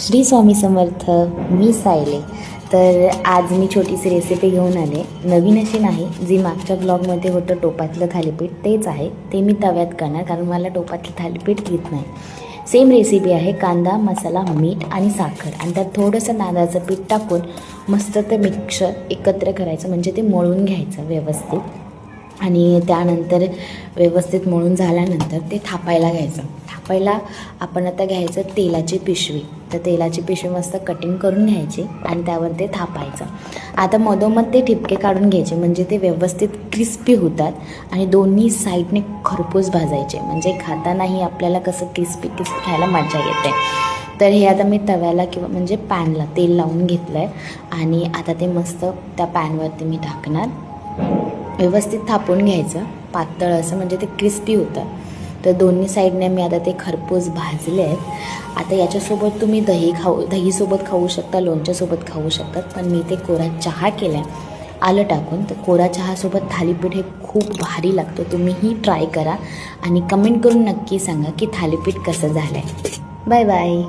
श्री स्वामी समर्थ. मी सायले. तर आज मी छोटीशी रेसिपी घेऊन आले. नवीन अशी नाही, जी मागच्या ब्लॉगमध्ये होतं टोपातलं थालीपीठ तेच आहे. ते मी तव्यात करणार, कारण मला टोपातलं थालीपीठ येत नाही. सेम रेसिपी आहे. कांदा, मसाला, मीठ आणि साखर आणि त्यात थोडंसं नारळाचं पीठ टाकून मस्त ते मिक्सर एकत्र करायचं, म्हणजे ते मळून घ्यायचं व्यवस्थित. आणि त्यानंतर व्यवस्थित मळून झाल्यानंतर ते थापायला घ्यायचं. थापायला आपण आता घ्यायचं तेलाची पिशवी. तर तेलाची पिशवी मस्त कटिंग करून घ्यायची आणि त्यावर ते थापायचं. आता मधोमध ते ठिपके काढून घ्यायचे, म्हणजे ते व्यवस्थित क्रिस्पी होतात आणि दोन्ही साईडने खरपूस भाजायचे, म्हणजे खातानाही आपल्याला कसं क्रिस्पी क्रिस्पी खायला मजा येते. तर हे आता मी तव्याला किंवा म्हणजे पॅनला तेल लावून घेतलं आहे आणि आता ते मस्त त्या पॅनवरती मी टाकणार. व्यवस्थित थापून घ्यायचं पातळ असं, म्हणजे ते क्रिस्पी होतं. तर दोन्ही साईडने मी आता ते खरपूस भाजले आहेत. आता याच्यासोबत तुम्ही दहीसोबत खाऊ शकता, लोणच्यासोबत खाऊ शकतात, पण मी ते कोरा चहा केला आहे आलं टाकून. तर कोरा चहासोबत थालीपीठ हे खूप भारी लागतं. तुम्हीही ट्राय करा आणि कमेंट करून नक्की सांगा की थालीपीठ कसं झालं आहे. Bye bye.